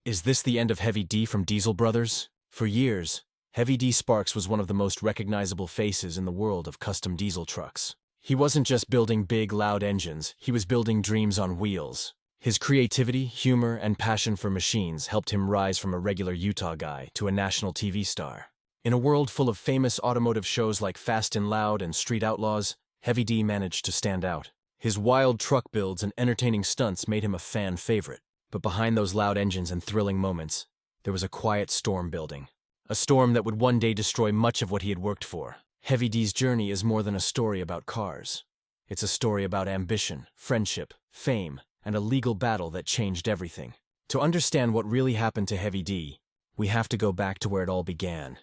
Is this the end of Heavy D from Diesel Brothers? For years, HeavyDSparks was one of the most recognizable faces in the world of custom diesel trucks. He wasn't just building big, loud engines, he was building dreams on wheels. His creativity, humor, and passion for machines helped him rise from a regular Utah guy to a national TV star. In a world full of famous automotive shows like Fast and Loud and Street Outlaws, Heavy D managed to stand out. His wild truck builds and entertaining stunts made him a fan favorite. But behind those loud engines and thrilling moments, there was a quiet storm building. A storm that would one day destroy much of what he had worked for. Heavy D's journey is more than a story about cars. It's a story about ambition, friendship, fame, and a legal battle that changed everything. To understand what really happened to Heavy D, we have to go back to where it all began.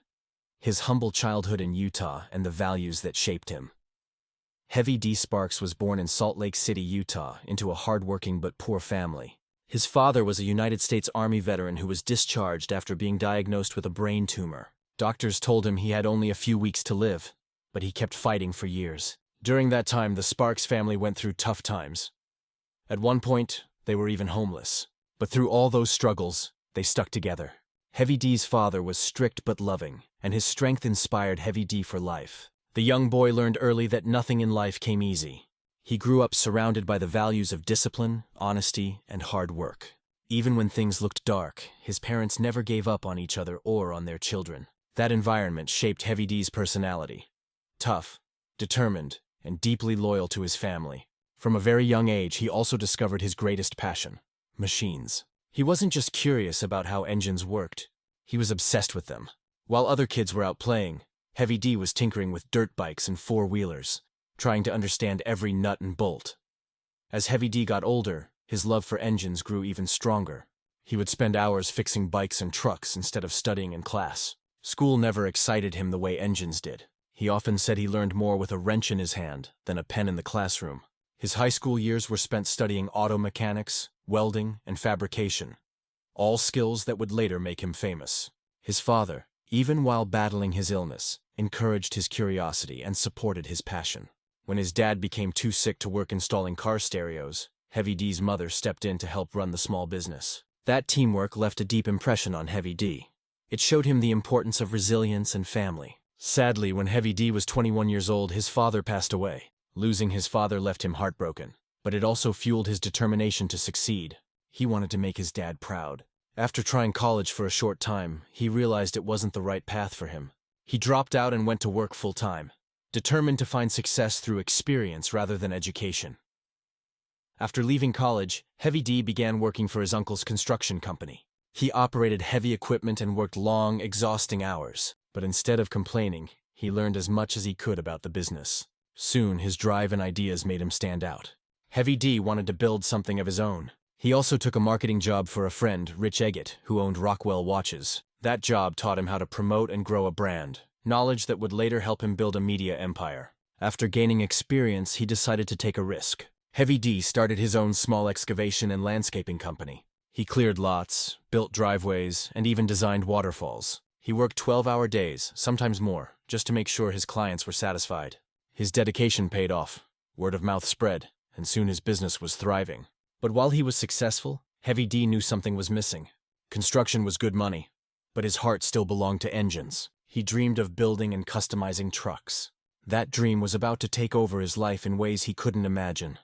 His humble childhood in Utah and the values that shaped him. HeavyDSparks was born in Salt Lake City, Utah, into a hardworking but poor family. His father was a United States Army veteran who was discharged after being diagnosed with a brain tumor. Doctors told him he had only a few weeks to live, but he kept fighting for years. During that time, the Sparks family went through tough times. At one point, they were even homeless. But through all those struggles, they stuck together. Heavy D's father was strict but loving, and his strength inspired Heavy D for life. The young boy learned early that nothing in life came easy. He grew up surrounded by the values of discipline, honesty, and hard work. Even when things looked dark, his parents never gave up on each other or on their children. That environment shaped Heavy D's personality. Tough, determined, and deeply loyal to his family. From a very young age, he also discovered his greatest passion: machines. He wasn't just curious about how engines worked, he was obsessed with them. While other kids were out playing, Heavy D was tinkering with dirt bikes and four-wheelers, trying to understand every nut and bolt. As Heavy D got older, his love for engines grew even stronger. He would spend hours fixing bikes and trucks instead of studying in class. School never excited him the way engines did. He often said he learned more with a wrench in his hand than a pen in the classroom. His high school years were spent studying auto mechanics, welding, and fabrication, all skills that would later make him famous. His father, even while battling his illness, encouraged his curiosity and supported his passion. When his dad became too sick to work installing car stereos, Heavy D's mother stepped in to help run the small business. That teamwork left a deep impression on Heavy D. It showed him the importance of resilience and family. Sadly, when Heavy D was 21 years old, his father passed away. Losing his father left him heartbroken, but it also fueled his determination to succeed. He wanted to make his dad proud. After trying college for a short time, he realized it wasn't the right path for him. He dropped out and went to work full-time, determined to find success through experience rather than education. After leaving college, Heavy D began working for his uncle's construction company. He operated heavy equipment and worked long, exhausting hours, but instead of complaining, he learned as much as he could about the business. Soon, his drive and ideas made him stand out. Heavy D wanted to build something of his own. He also took a marketing job for a friend, Rich Eggett, who owned Rockwell watches. That job taught him how to promote and grow a brand, knowledge that would later help him build a media empire. After gaining experience, he decided to take a risk. Heavy D started his own small excavation and landscaping company. He cleared lots, built driveways, and even designed waterfalls. He worked 12-hour days, sometimes more, just to make sure his clients were satisfied. His dedication paid off. Word of mouth spread, and soon his business was thriving. But while he was successful, Heavy D knew something was missing. Construction was good money, but his heart still belonged to engines. He dreamed of building and customizing trucks. That dream was about to take over his life in ways he couldn't imagine.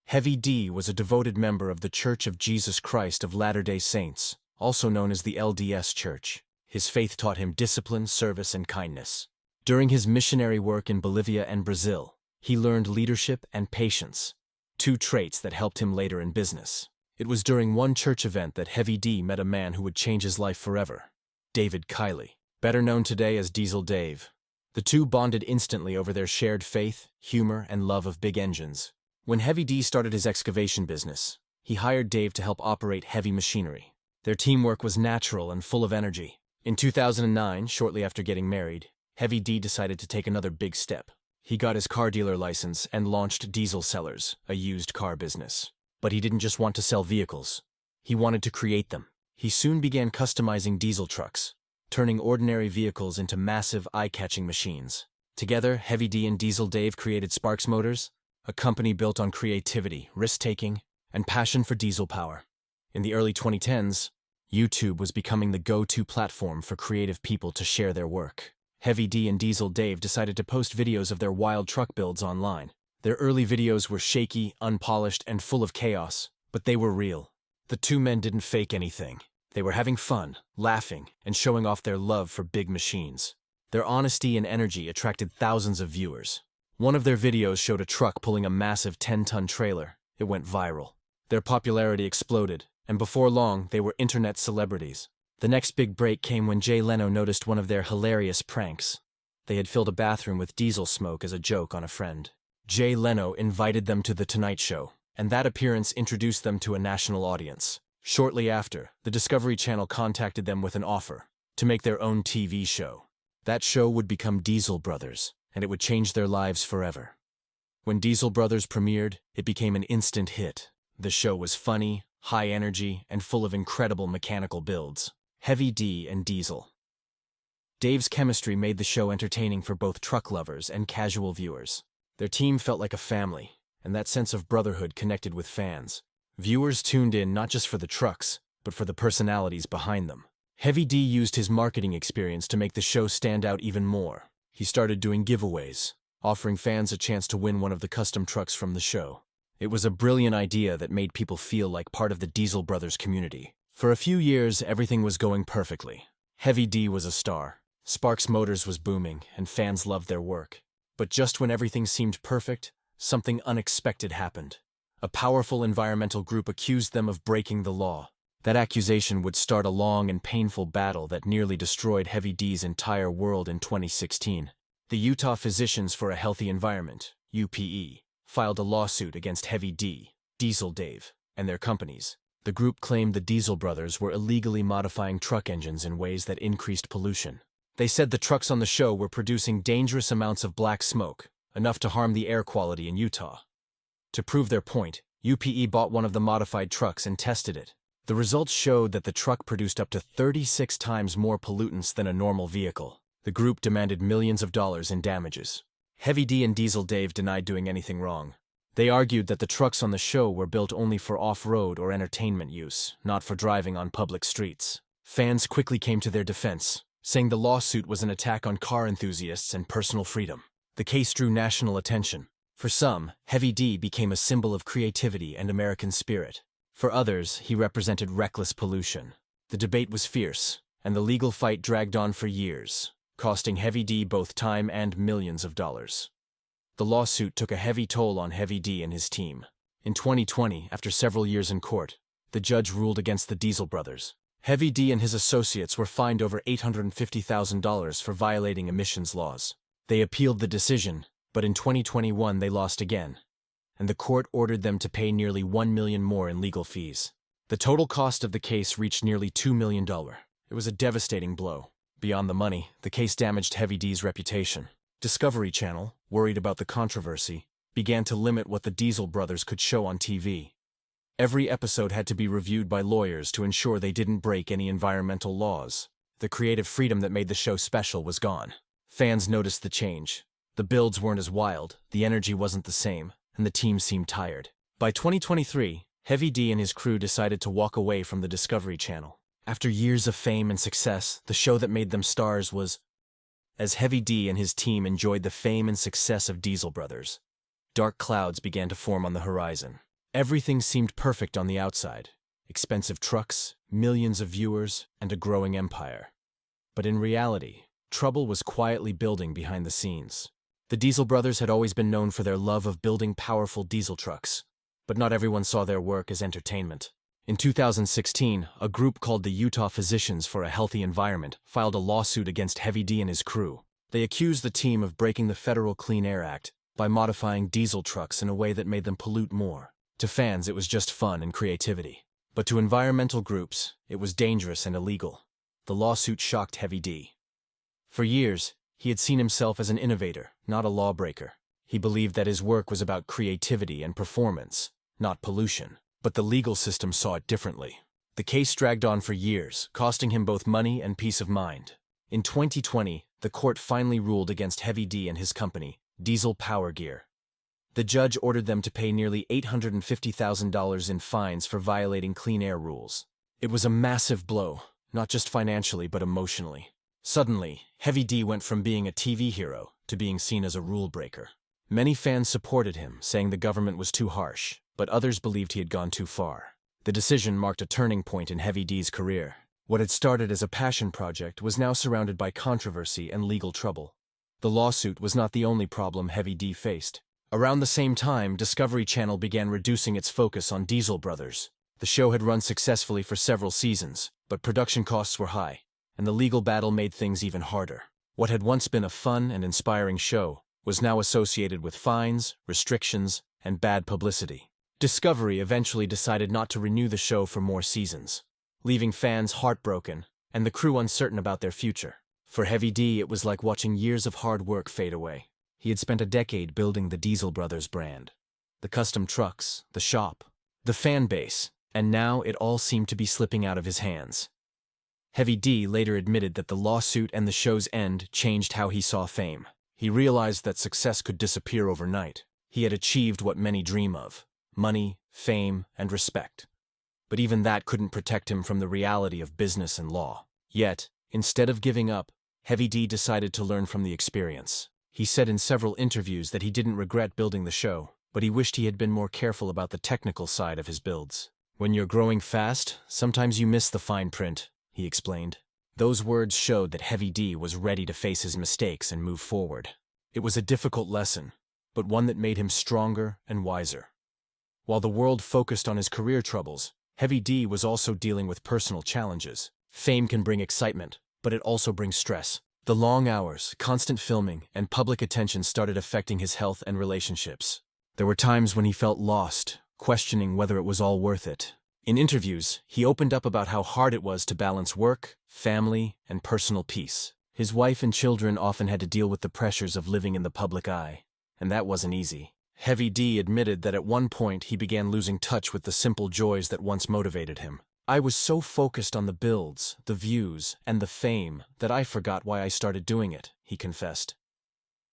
Heavy D was a devoted member of the Church of Jesus Christ of Latter-day Saints, also known as the LDS Church. His faith taught him discipline, service, and kindness. During his missionary work in Bolivia and Brazil, he learned leadership and patience, two traits that helped him later in business. It was during one church event that Heavy D met a man who would change his life forever: David Kiley, better known today as Diesel Dave. The two bonded instantly over their shared faith, humor, and love of big engines. When Heavy D started his excavation business, he hired Dave to help operate heavy machinery. Their teamwork was natural and full of energy. In 2009, shortly after getting married, Heavy D decided to take another big step. He got his car dealer license and launched Diesel Sellers, a used car business. But he didn't just want to sell vehicles. He wanted to create them. He soon began customizing diesel trucks, turning ordinary vehicles into massive, eye-catching machines. Together, Heavy D and Diesel Dave created Sparks Motors, a company built on creativity, risk-taking, and passion for diesel power. In the early 2010s, YouTube was becoming the go-to platform for creative people to share their work. Heavy D and Diesel Dave decided to post videos of their wild truck builds online. Their early videos were shaky, unpolished, and full of chaos, but they were real. The two men didn't fake anything. They were having fun, laughing, and showing off their love for big machines. Their honesty and energy attracted thousands of viewers. One of their videos showed a truck pulling a massive 10-ton trailer. It went viral. Their popularity exploded, and before long, they were internet celebrities. The next big break came when Jay Leno noticed one of their hilarious pranks. They had filled a bathroom with diesel smoke as a joke on a friend. Jay Leno invited them to The Tonight Show, and that appearance introduced them to a national audience. Shortly after, the Discovery Channel contacted them with an offer to make their own TV show. That show would become Diesel Brothers, and it would change their lives forever. When Diesel Brothers premiered, it became an instant hit. The show was funny, high energy, and full of incredible mechanical builds. Heavy D and Diesel. Dave's chemistry made the show entertaining for both truck lovers and casual viewers. Their team felt like a family, and that sense of brotherhood connected with fans. Viewers tuned in not just for the trucks, but for the personalities behind them. Heavy D used his marketing experience to make the show stand out even more. He started doing giveaways, offering fans a chance to win one of the custom trucks from the show. It was a brilliant idea that made people feel like part of the Diesel Brothers community. For a few years, everything was going perfectly. Heavy D was a star. Sparks Motors was booming, and fans loved their work. But just when everything seemed perfect, something unexpected happened. A powerful environmental group accused them of breaking the law. That accusation would start a long and painful battle that nearly destroyed Heavy D's entire world in 2016. The Utah Physicians for a Healthy Environment, UPE, filed a lawsuit against Heavy D, Diesel Dave, and their companies. The group claimed the Diesel Brothers were illegally modifying truck engines in ways that increased pollution. They said the trucks on the show were producing dangerous amounts of black smoke, enough to harm the air quality in Utah. To prove their point, UPE bought one of the modified trucks and tested it. The results showed that the truck produced up to 36 times more pollutants than a normal vehicle. The group demanded millions of dollars in damages. Heavy D and Diesel Dave denied doing anything wrong. They argued that the trucks on the show were built only for off-road or entertainment use, not for driving on public streets. Fans quickly came to their defense, saying the lawsuit was an attack on car enthusiasts and personal freedom. The case drew national attention. For some, Heavy D became a symbol of creativity and American spirit. For others, he represented reckless pollution. The debate was fierce, and the legal fight dragged on for years, costing Heavy D both time and millions of dollars. The lawsuit took a heavy toll on Heavy D and his team. In 2020, after several years in court, the judge ruled against the Diesel Brothers. Heavy D and his associates were fined over $850,000 for violating emissions laws. They appealed the decision, but in 2021 they lost again, and the court ordered them to pay nearly $1 million more in legal fees. The total cost of the case reached nearly $2 million. It was a devastating blow. Beyond the money, the case damaged Heavy D's reputation. Discovery Channel, worried about the controversy, began to limit what the Diesel Brothers could show on TV. Every episode had to be reviewed by lawyers to ensure they didn't break any environmental laws. The creative freedom that made the show special was gone. Fans noticed the change. The builds weren't as wild, the energy wasn't the same, and the team seemed tired. By 2023, Heavy D and his crew decided to walk away from the Discovery Channel. After years of fame and success, the show that made them stars was... As Heavy D and his team enjoyed the fame and success of Diesel Brothers, dark clouds began to form on the horizon. Everything seemed perfect on the outside. Expensive trucks, millions of viewers, and a growing empire. But in reality, trouble was quietly building behind the scenes. The Diesel Brothers had always been known for their love of building powerful diesel trucks, but not everyone saw their work as entertainment. In 2016, a group called the Utah Physicians for a Healthy Environment filed a lawsuit against Heavy D and his crew. They accused the team of breaking the Federal Clean Air Act by modifying diesel trucks in a way that made them pollute more. To fans, it was just fun and creativity. But to environmental groups, it was dangerous and illegal. The lawsuit shocked Heavy D. For years, he had seen himself as an innovator, not a lawbreaker. He believed that his work was about creativity and performance, not pollution. But the legal system saw it differently. The case dragged on for years, costing him both money and peace of mind. In 2020, the court finally ruled against Heavy D and his company, Diesel Power Gear. The judge ordered them to pay nearly $850,000 in fines for violating clean air rules. It was a massive blow, not just financially but emotionally. Suddenly, Heavy D went from being a TV hero to being seen as a rule breaker. Many fans supported him, saying the government was too harsh, but others believed he had gone too far. The decision marked a turning point in Heavy D's career. What had started as a passion project was now surrounded by controversy and legal trouble. The lawsuit was not the only problem Heavy D faced. Around the same time, Discovery Channel began reducing its focus on Diesel Brothers. The show had run successfully for several seasons, but production costs were high, and the legal battle made things even harder. What had once been a fun and inspiring show was now associated with fines, restrictions, and bad publicity. Discovery eventually decided not to renew the show for more seasons, leaving fans heartbroken and the crew uncertain about their future. For Heavy D, it was like watching years of hard work fade away. He had spent a decade building the Diesel Brothers brand. The custom trucks, the shop, the fan base, and now it all seemed to be slipping out of his hands. Heavy D later admitted that the lawsuit and the show's end changed how he saw fame. He realized that success could disappear overnight. He had achieved what many dream of: money, fame, and respect. But even that couldn't protect him from the reality of business and law. Yet, instead of giving up, Heavy D decided to learn from the experience. He said in several interviews that he didn't regret building the show, but he wished he had been more careful about the technical side of his builds. "When you're growing fast, sometimes you miss the fine print," he explained. Those words showed that Heavy D was ready to face his mistakes and move forward. It was a difficult lesson, but one that made him stronger and wiser. While the world focused on his career troubles, Heavy D was also dealing with personal challenges. Fame can bring excitement, but it also brings stress. The long hours, constant filming, and public attention started affecting his health and relationships. There were times when he felt lost, questioning whether it was all worth it. In interviews, he opened up about how hard it was to balance work, family, and personal peace. His wife and children often had to deal with the pressures of living in the public eye, and that wasn't easy. Heavy D admitted that at one point he began losing touch with the simple joys that once motivated him. "I was so focused on the builds, the views, and the fame that I forgot why I started doing it," he confessed.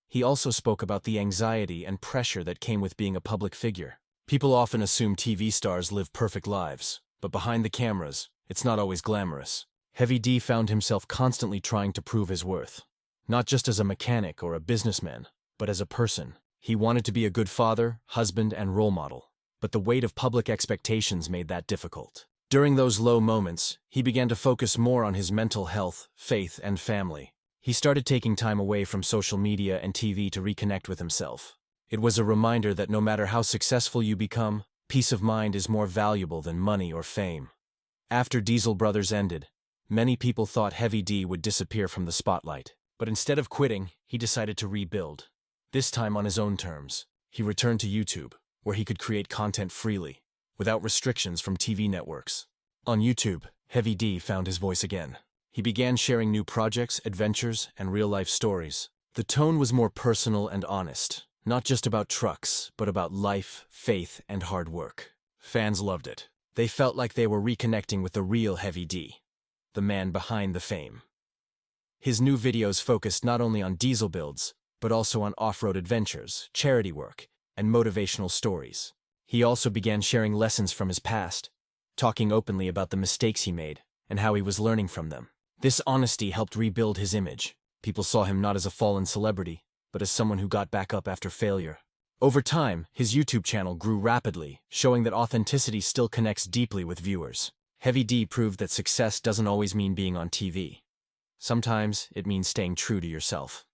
He also spoke about the anxiety and pressure that came with being a public figure. People often assume TV stars live perfect lives, but behind the cameras, it's not always glamorous. Heavy D found himself constantly trying to prove his worth. Not just as a mechanic or a businessman, but as a person. He wanted to be a good father, husband, and role model, but the weight of public expectations made that difficult. During those low moments, he began to focus more on his mental health, faith, and family. He started taking time away from social media and TV to reconnect with himself. It was a reminder that no matter how successful you become, peace of mind is more valuable than money or fame. After Diesel Brothers ended, many people thought Heavy D would disappear from the spotlight. But instead of quitting, he decided to rebuild. This time on his own terms. He returned to YouTube, where he could create content freely, without restrictions from TV networks. On YouTube, Heavy D found his voice again. He began sharing new projects, adventures, and real-life stories. The tone was more personal and honest, not just about trucks, but about life, faith, and hard work. Fans loved it. They felt like they were reconnecting with the real Heavy D, the man behind the fame. His new videos focused not only on diesel builds, but also on off-road adventures, charity work, and motivational stories. He also began sharing lessons from his past, talking openly about the mistakes he made and how he was learning from them. This honesty helped rebuild his image. People saw him not as a fallen celebrity, but as someone who got back up after failure. Over time, his YouTube channel grew rapidly, showing that authenticity still connects deeply with viewers. Heavy D proved that success doesn't always mean being on TV. Sometimes it means staying true to yourself.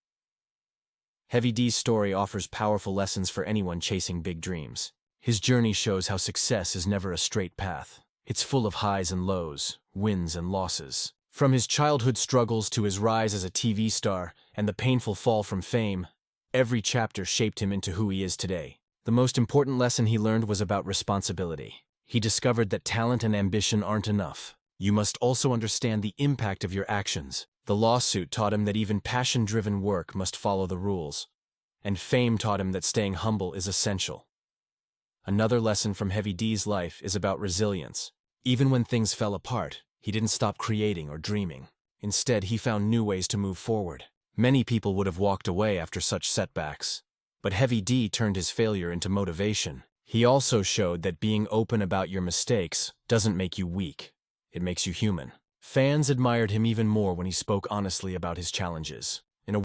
Heavy D's story offers powerful lessons for anyone chasing big dreams. His journey shows how success is never a straight path. It's full of highs and lows, wins and losses. From his childhood struggles to his rise as a TV star and the painful fall from fame, every chapter shaped him into who he is today. The most important lesson he learned was about responsibility. He discovered that talent and ambition aren't enough. You must also understand the impact of your actions. The lawsuit taught him that even passion-driven work must follow the rules, and fame taught him that staying humble is essential. Another lesson from Heavy D's life is about resilience. Even when things fell apart, he didn't stop creating or dreaming. Instead, he found new ways to move forward. Many people would have walked away after such setbacks, but Heavy D turned his failure into motivation. He also showed that being open about your mistakes doesn't make you weak. It makes you human. Fans admired him even more when he spoke honestly about his challenges.